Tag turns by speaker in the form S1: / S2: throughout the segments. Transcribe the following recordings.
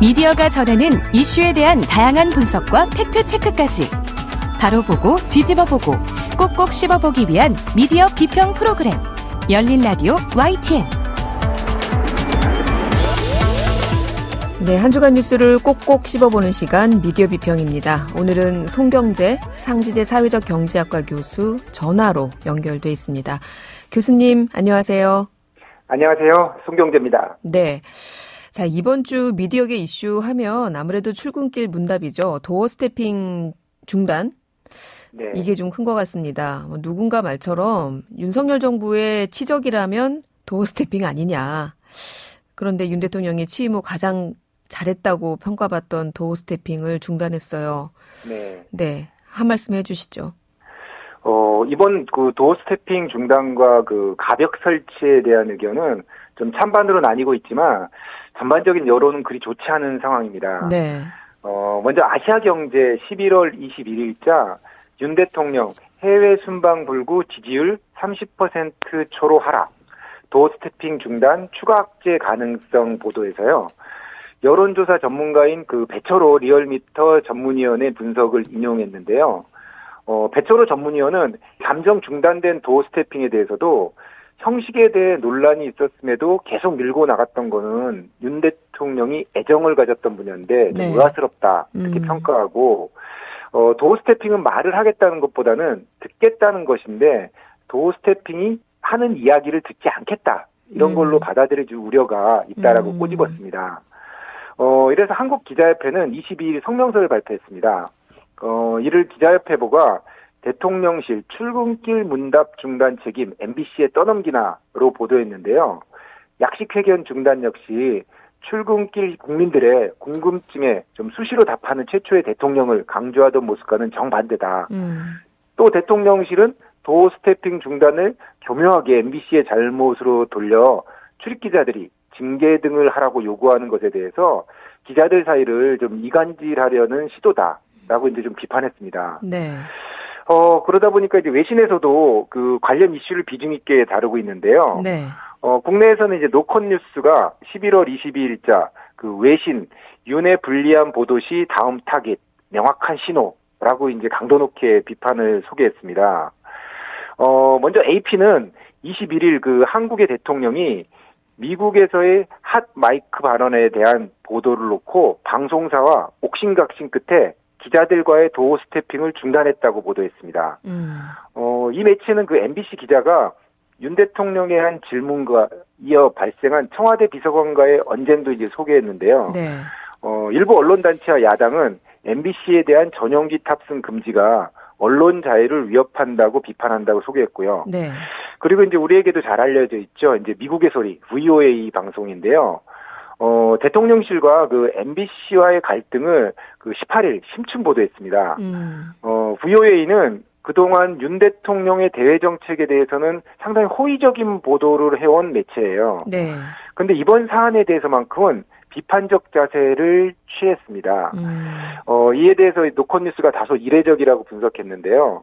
S1: 미디어가 전하는 이슈에 대한 다양한 분석과 팩트체크까지 바로 보고 뒤집어 보고 꼭꼭 씹어보기 위한 미디어 비평 프로그램 열린 라디오 YTN.
S2: 네, 한 주간 뉴스를 꼭꼭 씹어보는 시간 미디어 비평입니다. 오늘은 송경재 상지대 사회적 경제학과 교수 전화로 연결돼 있습니다. 교수님 안녕하세요.
S3: 안녕하세요. 송경재입니다.
S2: 네. 자, 이번 주 미디어계 이슈 하면 아무래도 출근길 문답이죠. 도어 스태핑 중단.
S3: 네.
S2: 이게 좀 큰 것 같습니다. 누군가 말처럼 윤석열 정부의 치적이라면 도어 스태핑 아니냐. 그런데 윤 대통령이 취임 후 가장 잘했다고 평가받던 도어 스태핑을 중단했어요.
S3: 네.
S2: 네. 한 말씀 해주시죠.
S3: 이번 그 도어 스태핑 중단과 그 가벽 설치에 대한 의견은 좀 찬반으로 나뉘고 있지만 전반적인 여론은 그리 좋지 않은 상황입니다.
S2: 네.
S3: 먼저 아시아경제 11월 21일자 윤 대통령 해외 순방 불구 지지율 30% 초로 하락, 도어 스태핑 중단 추가 악재 가능성 보도에서요. 여론조사 전문가인 그 배철호 리얼미터 전문위원회 분석을 인용했는데요. 배철호 전문위원은 잠정 중단된 도어 스태핑에 대해서도 형식에 대해 논란이 있었음에도 계속 밀고 나갔던 거는 윤 대통령이 애정을 가졌던 분야인데 좀 의아스럽다 이렇게 평가하고 도어 스태핑은 말을 하겠다는 것보다는 듣겠다는 것인데 도어 스태핑이 하는 이야기를 듣지 않겠다 이런 걸로 받아들여질 우려가 있다라고 꼬집었습니다. 이래서 한국기자협회는 22일 성명서를 발표했습니다. 이를 기자협회보가 대통령실 출근길 문답 중단 책임 MBC에 떠넘기나로 보도했는데요. 약식회견 중단 역시 출근길 국민들의 궁금증에 좀 수시로 답하는 최초의 대통령을 강조하던 모습과는 정반대다. 또 대통령실은 도어 스태핑 중단을 교묘하게 MBC의 잘못으로 돌려 출입기자들이 징계 등을 하라고 요구하는 것에 대해서 기자들 사이를 좀 이간질하려는 시도다라고 이제 좀 비판했습니다.
S2: 네.
S3: 그러다 보니까 이제 외신에서도 그 관련 이슈를 비중 있게 다루고 있는데요.
S2: 네.
S3: 국내에서는 이제 노컷 뉴스가 11월 22일자 그 외신 윤의 불리한 보도 시 다음 타깃 명확한 신호라고 이제 강도 높게 비판을 소개했습니다. 먼저 AP는 21일 그 한국의 대통령이 미국에서의 핫 마이크 발언에 대한 보도를 놓고 방송사와 옥신각신 끝에 기자들과의 도어 스태핑을 중단했다고 보도했습니다. 이 매체는 그 MBC 기자가 윤 대통령의 한 질문과 이어 발생한 청와대 비서관과의 언쟁도 이제 소개했는데요.
S2: 네.
S3: 일부 언론단체와 야당은 MBC에 대한 전용기 탑승 금지가 언론 자유를 위협한다고 비판한다고 소개했고요.
S2: 네.
S3: 그리고 이제 우리에게도 잘 알려져 있죠. 이제 미국의 소리 VOA 방송인데요. 대통령실과 그 MBC와의 갈등을 그 18일 심층 보도했습니다. VOA는 그동안 윤 대통령의 대외 정책에 대해서는 상당히 호의적인 보도를 해온 매체예요.
S2: 네.
S3: 근데 이번 사안에 대해서만큼은 비판적 자세를 취했습니다. 이에 대해서 노컷 뉴스가 다소 이례적이라고 분석했는데요.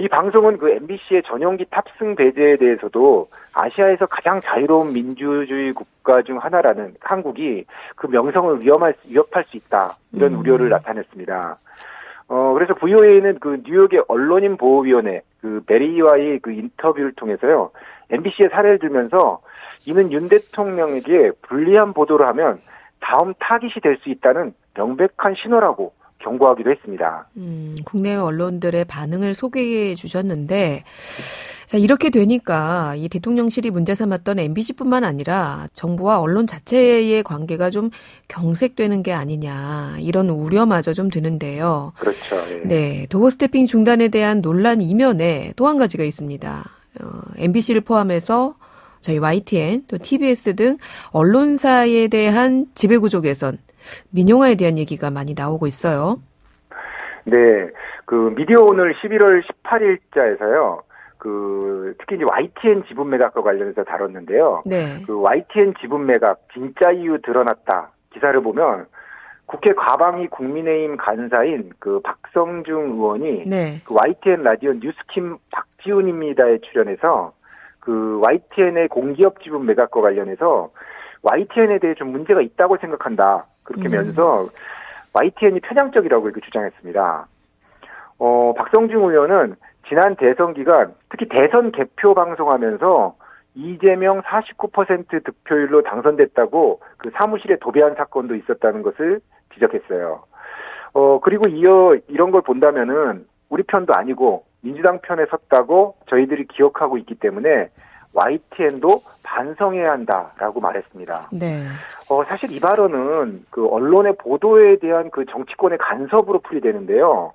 S3: 이 방송은 그 MBC의 전용기 탑승 배제에 대해서도 아시아에서 가장 자유로운 민주주의 국가 중 하나라는 한국이 그 명성을 위협할 수 있다. 이런 우려를 나타냈습니다. 그래서 VOA는 그 뉴욕의 언론인 보호위원회 그 베리와의 그 인터뷰를 통해서요. MBC의 사례를 들면서 이는 윤 대통령에게 불리한 보도를 하면 다음 타깃이 될 수 있다는 명백한 신호라고 경고하기도 했습니다.
S2: 국내외 언론들의 반응을 소개해 주셨는데, 자, 이렇게 되니까 이 대통령실이 문제 삼았던 MBC뿐만 아니라 정부와 언론 자체의 관계가 좀 경색되는 게 아니냐, 이런 우려마저 좀 드는데요.
S3: 그렇죠. 예.
S2: 네. 도어 스태핑 중단에 대한 논란 이면에 또 한 가지가 있습니다. MBC를 포함해서 저희 YTN, 또 TBS 등 언론사에 대한 지배구조 개선, 민영화에 대한 얘기가 많이 나오고 있어요.
S3: 네, 그 미디어오늘 11월 18일자에서요. 그 특히 이제 YTN 지분 매각과 관련해서 다뤘는데요.
S2: 네.
S3: 그 YTN 지분 매각 진짜 이유 드러났다 기사를 보면 국회 과방위 국민의힘 간사인 그 박성중 의원이
S2: 네.
S3: 그 YTN 라디오 뉴스킴 박지훈입니다에 출연해서 그 YTN의 공기업 지분 매각과 관련해서 YTN에 대해 좀 문제가 있다고 생각한다. 그렇게 면서 YTN이 편향적이라고 이렇게 주장했습니다. 박성중 의원은 지난 대선 기간 특히 대선 개표 방송하면서 이재명 49% 득표율로 당선됐다고 그 사무실에 도배한 사건도 있었다는 것을 지적했어요. 그리고 이어 이런 걸 본다면은 우리 편도 아니고 민주당 편에 섰다고 저희들이 기억하고 있기 때문에 YTN도 반성해야 한다라고 말했습니다.
S2: 네.
S3: 사실 이 발언은 그 언론의 보도에 대한 그 정치권의 간섭으로 풀이되는데요.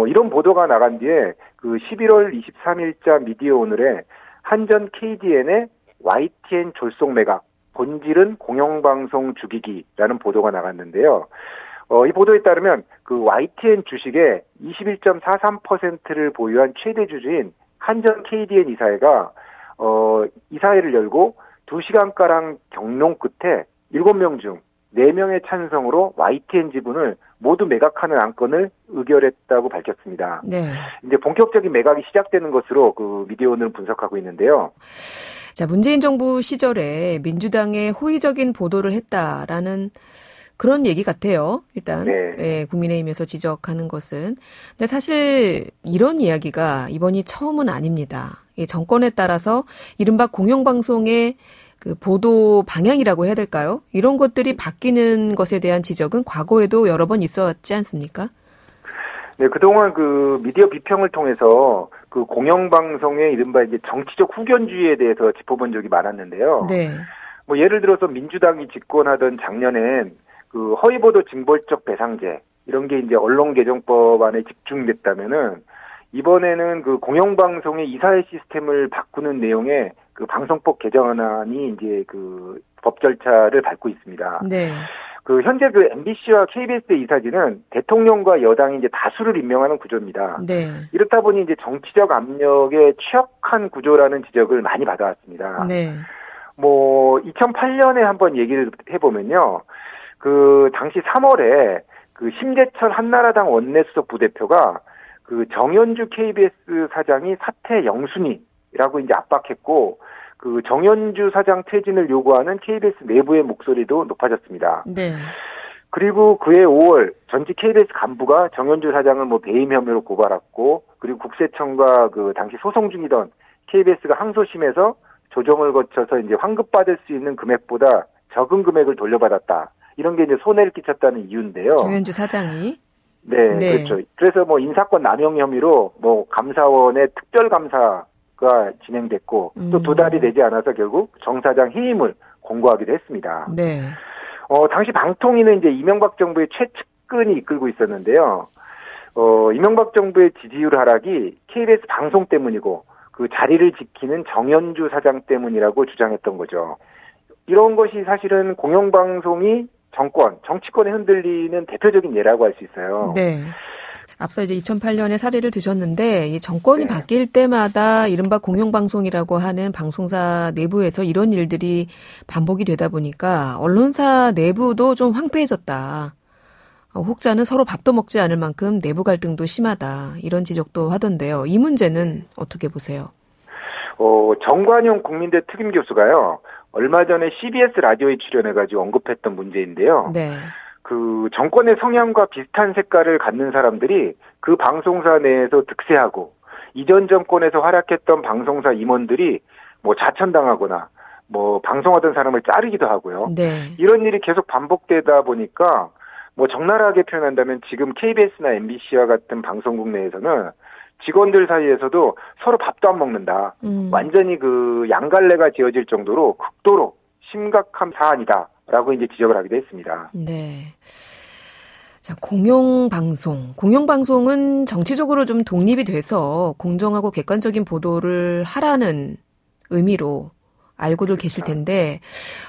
S3: 이런 보도가 나간 뒤에 그 11월 23일자 미디어 오늘에 한전 KDN의 YTN 졸속 매각, 본질은 공영방송 죽이기라는 보도가 나갔는데요. 이 보도에 따르면 그 YTN 주식의 21.43%를 보유한 최대 주주인 한전 KDN 이사회가 이사회를 열고 2시간가량 경론 끝에 7명 중 4명의 찬성으로 YTN 지분을 모두 매각하는 안건을 의결했다고 밝혔습니다.
S2: 네.
S3: 이제 본격적인 매각이 시작되는 것으로 그 미디어오늘은 분석하고 있는데요.
S2: 자, 문재인 정부 시절에 민주당에 호의적인 보도를 했다라는 그런 얘기 같아요. 일단
S3: 네.
S2: 예, 국민의힘에서 지적하는 것은. 근데 사실 이런 이야기가 이번이 처음은 아닙니다. 이 정권에 따라서 이른바 공영방송의 그 보도 방향이라고 해야 될까요? 이런 것들이 바뀌는 것에 대한 지적은 과거에도 여러 번 있었지 않습니까?
S3: 네, 그동안 그 미디어 비평을 통해서 그 공영방송의 이른바 이제 정치적 후견주의에 대해서 짚어본 적이 많았는데요.
S2: 네.
S3: 뭐 예를 들어서 민주당이 집권하던 작년엔 그 허위보도 징벌적 배상제 이런 게 이제 언론개정법안에 집중됐다면은 이번에는 그 공영방송의 이사회 시스템을 바꾸는 내용의 그 방송법 개정안이 이제 그 법 절차를 밟고 있습니다.
S2: 네.
S3: 그 현재 그 MBC와 KBS의 이사진은 대통령과 여당이 이제 다수를 임명하는 구조입니다.
S2: 네.
S3: 이렇다 보니 이제 정치적 압력에 취약한 구조라는 지적을 많이 받아왔습니다.
S2: 네.
S3: 뭐 2008년에 한번 얘기를 해보면요, 그 당시 3월에 그 심재철 한나라당 원내수석 부대표가 그 정연주 KBS 사장이 사퇴 영순위라고 이제 압박했고, 그 정연주 사장 퇴진을 요구하는 KBS 내부의 목소리도 높아졌습니다.
S2: 네.
S3: 그리고 그해 5월 전직 KBS 간부가 정연주 사장을 뭐 배임 혐의로 고발했고, 그리고 국세청과 그 당시 소송 중이던 KBS가 항소심에서 조정을 거쳐서 이제 환급받을 수 있는 금액보다 적은 금액을 돌려받았다. 이런 게 이제 손해를 끼쳤다는 이유인데요.
S2: 정연주 사장이.
S3: 네,
S2: 네.
S3: 그렇죠. 그래서 뭐 인사권 남용 혐의로 뭐 감사원의 특별 감사가 진행됐고, 또 2달이 되지 않아서 결국 정 사장 해임을 공고하기도 했습니다.
S2: 네.
S3: 당시 방통위는 이제 이명박 정부의 최측근이 이끌고 있었는데요. 이명박 정부의 지지율 하락이 KBS 방송 때문이고 그 자리를 지키는 정연주 사장 때문이라고 주장했던 거죠. 이런 것이 사실은 공영방송이 정치권에 흔들리는 대표적인 예라고 할 수 있어요.
S2: 네. 앞서 이제 2008년에 사례를 드셨는데 이 정권이
S3: 네.
S2: 바뀔 때마다 이른바 공영방송이라고 하는 방송사 내부에서 이런 일들이 반복이 되다 보니까 언론사 내부도 좀 황폐해졌다. 혹자는 서로 밥도 먹지 않을 만큼 내부 갈등도 심하다. 이런 지적도 하던데요. 이 문제는 어떻게 보세요?
S3: 정관용 국민대 특임 교수가요, 얼마 전에 CBS 라디오에 출연해가지고 언급했던 문제인데요.
S2: 네.
S3: 그 정권의 성향과 비슷한 색깔을 갖는 사람들이 그 방송사 내에서 득세하고, 이전 정권에서 활약했던 방송사 임원들이 뭐 자천당하거나 뭐 방송하던 사람을 자르기도 하고요.
S2: 네.
S3: 이런 일이 계속 반복되다 보니까 뭐 적나라하게 표현한다면 지금 KBS나 MBC와 같은 방송국 내에서는 직원들 사이에서도 서로 밥도 안 먹는다. 완전히 그 양갈래가 지어질 정도로 극도로 심각한 사안이다라고 이제 지적을 하기도 했습니다.
S2: 네. 자, 공영방송은 정치적으로 좀 독립이 돼서 공정하고 객관적인 보도를 하라는 의미로 알고들 계실 텐데,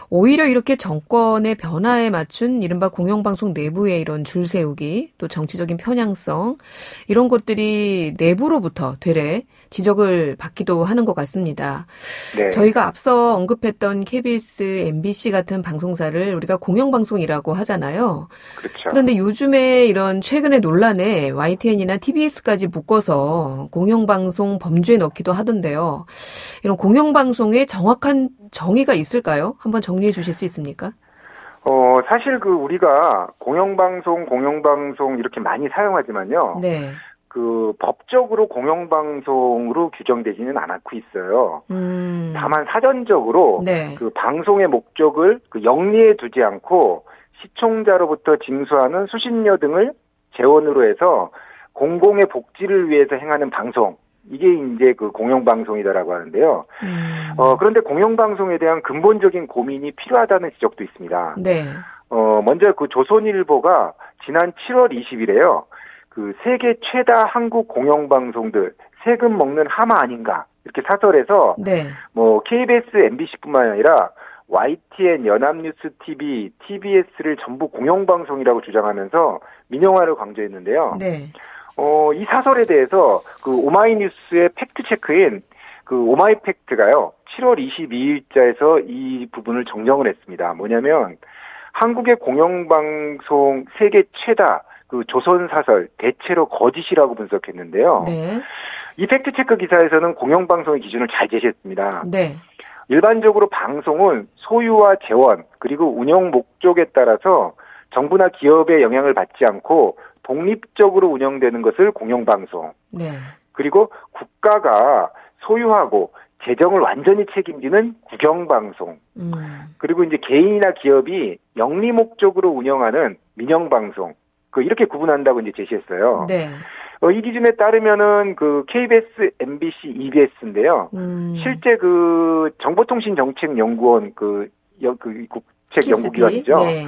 S2: 오히려 이렇게 정권의 변화에 맞춘 이른바 공영방송 내부의 이런 줄 세우기, 또 정치적인 편향성, 이런 것들이 내부로부터 되레 지적을 받기도 하는 것 같습니다.
S3: 네.
S2: 저희가 앞서 언급했던 KBS, MBC 같은 방송사를 우리가 공영방송이라고 하잖아요.
S3: 그렇죠.
S2: 그런데 요즘에 이런 최근의 논란에 YTN이나 TBS까지 묶어서 공영방송 범주에 넣기도 하던데요. 이런 공영방송의 정확한 정확한 정의가 있을까요? 한번 정리해 주실 수 있습니까?
S3: 사실 우리가 공영방송 이렇게 많이 사용하지만요.
S2: 네.
S3: 법적으로 공영방송으로 규정되지는 않고 있어요. 다만 사전적으로
S2: 네.
S3: 방송의 목적을 영리에 두지 않고 시청자로부터 징수하는 수신료 등을 재원으로 해서 공공의 복지를 위해서 행하는 방송. 이게 이제 공영방송이다라고 하는데요. 그런데 공영방송에 대한 근본적인 고민이 필요하다는 지적도 있습니다.
S2: 네.
S3: 먼저 조선일보가 지난 7월 20일에요. 세계 최다 한국 공영방송들 세금 먹는 하마 아닌가 이렇게 사설에서
S2: 네.
S3: KBS, MBC뿐만 아니라 YTN, 연합뉴스 TV, TBS를 전부 공영방송이라고 주장하면서 민영화를 강조했는데요.
S2: 네.
S3: 이 사설에 대해서 오마이뉴스의 팩트체크인 오마이팩트가요, 7월 22일자에서 이 부분을 정정을 했습니다. 뭐냐면, 한국의 공영방송 세계 최다 조선사설 대체로 거짓이라고 분석했는데요.
S2: 네.
S3: 이 팩트체크 기사에서는 공영방송의 기준을 잘 제시했습니다.
S2: 네.
S3: 일반적으로 방송은 소유와 재원, 그리고 운영 목적에 따라서 정부나 기업의 영향을 받지 않고 독립적으로 운영되는 것을 공영방송. 네. 그리고 국가가 소유하고 재정을 완전히 책임지는 국영방송. 그리고 이제 개인이나 기업이 영리 목적으로 운영하는 민영방송. 이렇게 구분한다고 이제 제시했어요. 네. 이 기준에 따르면은 KBS, MBC, EBS인데요. 실제 정보통신정책연구원 국책 연구기관이죠. 네.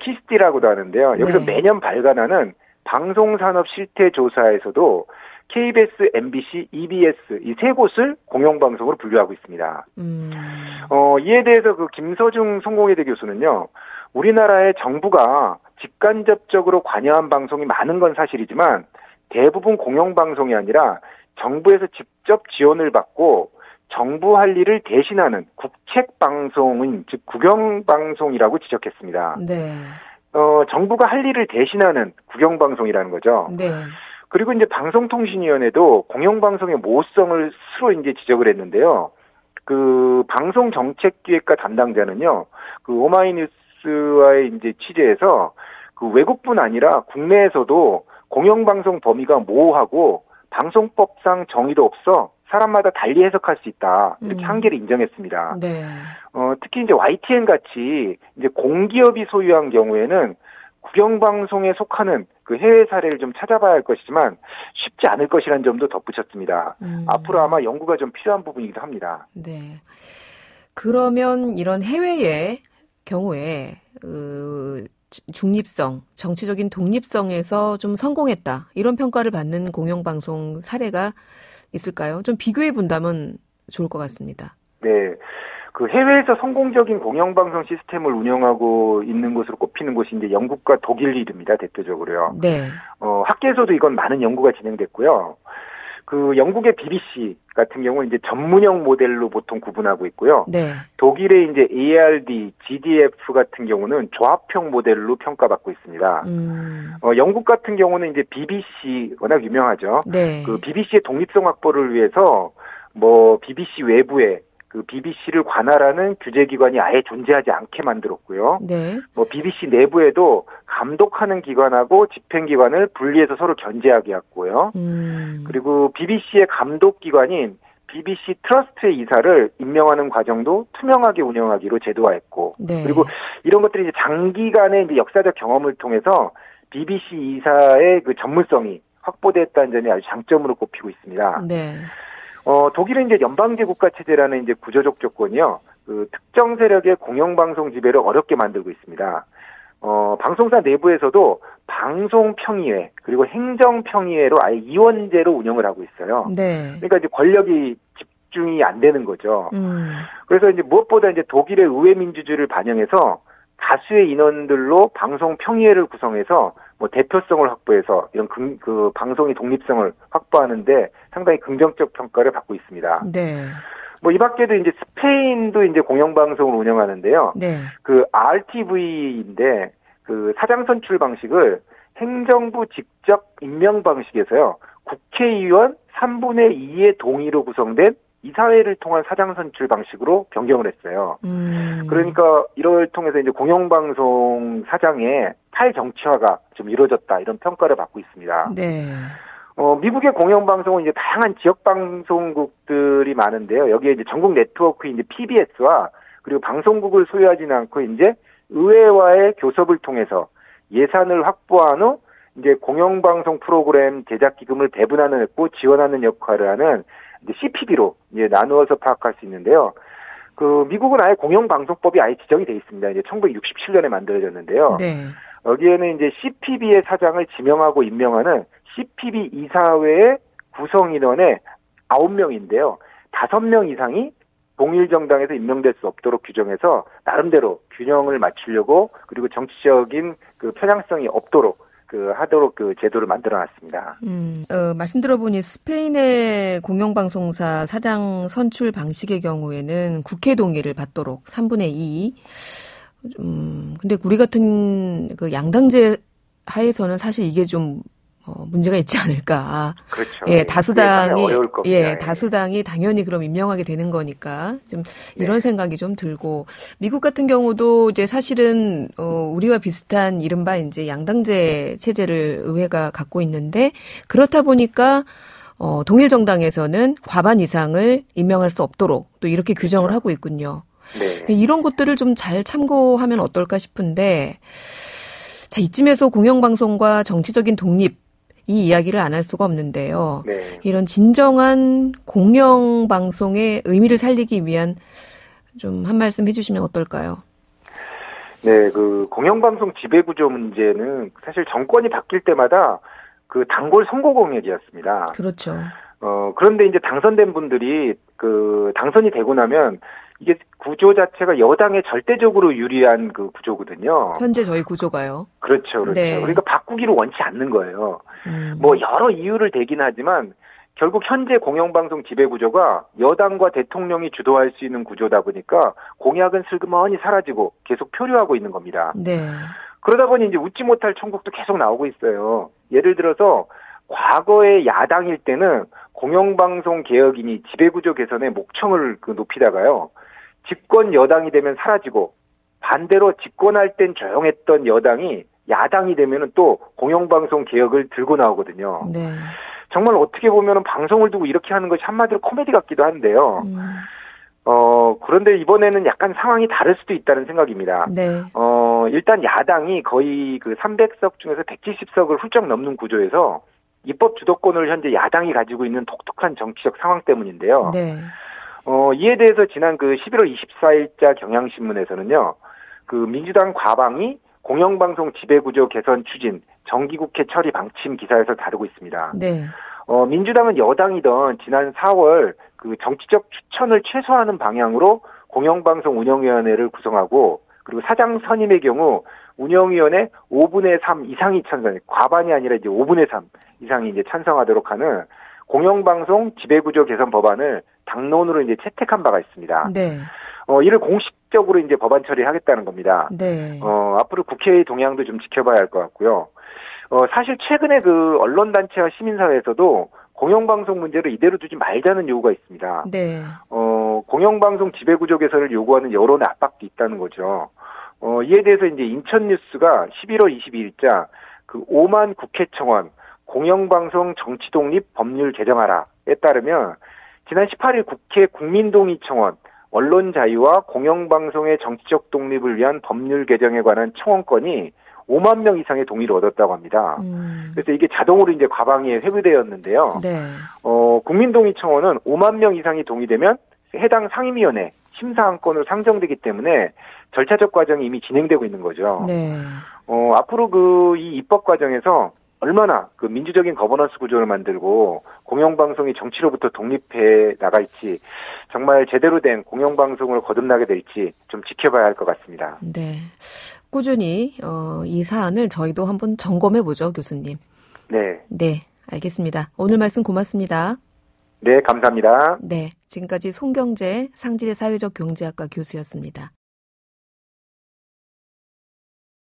S3: 키스티라고도 하는데요. 여기서 네. 매년 발간하는 방송산업 실태 조사에서도 KBS, MBC, EBS 이 세 곳을 공영방송으로 분류하고 있습니다. 이에 대해서 김서중 성공회대 교수는요. 우리나라의 정부가 직간접적으로 관여한 방송이 많은 건 사실이지만 대부분 공영방송이 아니라 정부에서 직접 지원을 받고 정부 할 일을 대신하는 국책방송은 즉 국영방송이라고 지적했습니다. 네. 정부가 할 일을 대신하는 국영방송이라는 거죠. 네. 그리고 이제 방송통신위원회도 공영방송의 모호성을 스스로 이제 지적을 했는데요. 방송정책기획과 담당자는요, 오마이뉴스와의 이제 취재에서 외국뿐 아니라 국내에서도 공영방송 범위가 모호하고 방송법상 정의도 없어 사람마다 달리 해석할 수 있다. 이렇게 한계를 인정했습니다. 네. 특히 이제 YTN 같이 이제 공기업이 소유한 경우에는 국영방송에 속하는 해외 사례를 좀 찾아봐야 할 것이지만 쉽지 않을 것이라는 점도 덧붙였습니다. 앞으로 아마 연구가 좀 필요한 부분이기도 합니다.
S2: 네. 그러면 이런 해외의 경우에 중립성, 정치적인 독립성에서 좀 성공했다. 이런 평가를 받는 공영방송 사례가 있을까요? 좀 비교해 본다면 좋을 것 같습니다.
S3: 네. 해외에서 성공적인 공영방송 시스템을 운영하고 있는 곳으로 꼽히는 곳이 이제 영국과 독일입니다. 대표적으로요. 네. 학계에서도 이건 많은 연구가 진행됐고요. 영국의 BBC 같은 경우는 이제 전문형 모델로 보통 구분하고 있고요. 네. 독일의 이제 ARD, GDF 같은 경우는 조합형 모델로 평가받고 있습니다. 영국 같은 경우는 이제 BBC 워낙 유명하죠. 네. BBC의 독립성 확보를 위해서 BBC 외부에 BBC를 관할하는 규제기관이 아예 존재하지 않게 만들었고요. 네. BBC 내부에도 감독하는 기관하고 집행기관을 분리해서 서로 견제하게 했고요. 그리고 BBC의 감독기관인 BBC 트러스트의 이사를 임명하는 과정도 투명하게 운영하기로 제도화했고, 네. 그리고 이런 것들이 이제 장기간의 이제 역사적 경험을 통해서 BBC 이사의 전문성이 확보됐다는 점이 아주 장점으로 꼽히고 있습니다. 네. 독일은 이제 연방제 국가 체제라는 이제 구조적 조건이요. 특정 세력의 공영방송 지배를 어렵게 만들고 있습니다. 방송사 내부에서도 방송평의회 그리고 행정평의회로 아예 이원제로 운영을 하고 있어요. 네. 그러니까 이제 권력이 집중이 안 되는 거죠. 그래서 이제 무엇보다 이제 독일의 의회 민주주의를 반영해서 다수의 인원들로 방송평의회를 구성해서 대표성을 확보해서 이런 방송의 독립성을 확보하는데 상당히 긍정적 평가를 받고 있습니다. 네. 이 밖에도 이제 스페인도 이제 공영방송을 운영하는데요. 네. RTV인데 사장 선출 방식을 행정부 직접 임명 방식에서요. 국회의원 3분의 2의 동의로 구성된 이사회를 통한 사장 선출 방식으로 변경을 했어요. 그러니까 이를 통해서 이제 공영방송 사장의 탈정치화가 좀 이루어졌다 이런 평가를 받고 있습니다.
S2: 네.
S3: 미국의 공영방송은 이제 다양한 지역방송국들이 많은데요. 여기에 이제 전국 네트워크 이제 PBS와 그리고 방송국을 소유하지는 않고 이제 의회와의 교섭을 통해서 예산을 확보한 후 이제 공영방송 프로그램 제작 기금을 배분하는 했고 지원하는 역할을 하는 이제 CPB로 이제 나누어서 파악할 수 있는데요. 그 미국은 아예 공영방송법이 아예 지정이 돼 있습니다. 이제 1967년에 만들어졌는데요.
S2: 네.
S3: 여기에는 이제 CPB의 사장을 지명하고 임명하는 CPB 이사회의 구성 인원의 9명인데요. 5명 이상이 동일 정당에서 임명될 수 없도록 규정해서 나름대로 균형을 맞추려고 그리고 정치적인 그 편향성이 없도록 하도록 그 제도를 만들어놨습니다.
S2: 말씀 들어보니 스페인의 공영방송사 사장 선출 방식의 경우에는 국회 동의를 받도록 3분의 2. 근데 우리 같은 그 양당제 하에서는 사실 이게 좀 문제가 있지 않을까.
S3: 그렇죠.
S2: 예, 다수당이
S3: 어려울 겁니다.
S2: 예, 다수당이 당연히 그럼 임명하게 되는 거니까 좀 이런 생각이 좀 들고 미국 같은 경우도 이제 사실은 우리와 비슷한 이른바 이제 양당제 체제를 의회가 갖고 있는데 그렇다 보니까 동일 정당에서는 과반 이상을 임명할 수 없도록 또 이렇게 규정을 하고 있군요.
S3: 네.
S2: 이런 것들을 좀 잘 참고하면 어떨까 싶은데 자, 이쯤에서 공영방송과 정치적인 독립 이 이야기를 안 할 수가 없는데요.
S3: 네.
S2: 이런 진정한 공영방송의 의미를 살리기 위한 좀 한 말씀 해주시면 어떨까요?
S3: 네, 그 공영방송 지배구조 문제는 사실 정권이 바뀔 때마다 그 단골 선거 공약이었습니다.
S2: 그렇죠.
S3: 그런데 이제 당선된 분들이 당선이 되고 나면 이게 구조 자체가 여당에 절대적으로 유리한 그 구조거든요.
S2: 현재 저희 구조가요.
S3: 그렇죠.
S2: 네.
S3: 그러니까 바꾸기를 원치 않는 거예요. 뭐 여러 이유를 대긴 하지만 결국 현재 공영방송 지배구조가 여당과 대통령이 주도할 수 있는 구조다 보니까 공약은 슬그머니 사라지고 계속 표류하고 있는 겁니다.
S2: 네.
S3: 그러다 보니 이제 웃지 못할 천국도 계속 나오고 있어요. 예를 들어서 과거의 야당일 때는 공영방송 개혁이니 지배구조 개선에 목청을 높이다가요. 집권 여당이 되면 사라지고 반대로 집권할 땐 조용했던 여당이 야당이 되면은 또 공영방송 개혁을 들고 나오거든요.
S2: 네.
S3: 정말 어떻게 보면은 방송을 두고 이렇게 하는 것이 한마디로 코미디 같기도 한데요. 그런데 이번에는 약간 상황이 다를 수도 있다는 생각입니다.
S2: 네.
S3: 일단 야당이 거의 그 300석 중에서 170석을 훌쩍 넘는 구조에서 입법 주도권을 현재 야당이 가지고 있는 독특한 정치적 상황 때문인데요.
S2: 네.
S3: 이에 대해서 지난 그 11월 24일자 경향신문에서는요, 그 민주당 과방이 공영방송 지배구조 개선 추진, 정기국회 처리 방침 기사에서 다루고 있습니다.
S2: 네.
S3: 민주당은 여당이던 지난 4월 그 정치적 추천을 최소화하는 방향으로 공영방송 운영위원회를 구성하고 그리고 사장 선임의 경우 운영위원회 5분의 3 이상이 찬성, 과반이 아니라 이제 5분의 3 이상이 이제 찬성하도록 하는 공영방송 지배구조 개선 법안을 당론으로 이제 채택한 바가 있습니다.
S2: 네.
S3: 이를 공식적으로 이제 법안 처리하겠다는 겁니다.
S2: 네.
S3: 앞으로 국회의 동향도 좀 지켜봐야 할 것 같고요. 사실 최근에 그 언론단체와 시민사회에서도 공영방송 문제를 이대로 두지 말자는 요구가 있습니다.
S2: 네.
S3: 공영방송 지배구조 개선을 요구하는 여론의 압박도 있다는 거죠. 이에 대해서 이제 인천뉴스가 11월 22일자 그 5만 국회청원 공영방송 정치독립 법률 개정하라에 따르면 지난 18일 국회 국민동의청원 언론 자유와 공영방송의 정치적 독립을 위한 법률 개정에 관한 청원권이 5만 명 이상의 동의를 얻었다고 합니다. 그래서 이게 자동으로 이제 과방위에 회부되었는데요.
S2: 네.
S3: 국민동의청원은 5만 명 이상이 동의되면 해당 상임위원회 심사안건으로 상정되기 때문에 절차적 과정이 이미 진행되고 있는 거죠.
S2: 네.
S3: 앞으로 이 입법 과정에서 얼마나 그 민주적인 거버넌스 구조를 만들고 공영방송이 정치로부터 독립해 나갈지 정말 제대로 된 공영방송을 거듭나게 될지 좀 지켜봐야 할 것 같습니다.
S2: 네. 꾸준히 이 사안을 저희도 한번 점검해보죠, 교수님.
S3: 네.
S2: 네, 알겠습니다. 오늘 말씀 고맙습니다.
S3: 네, 감사합니다.
S2: 네, 지금까지 송경재 상지대 사회적 경제학과 교수였습니다.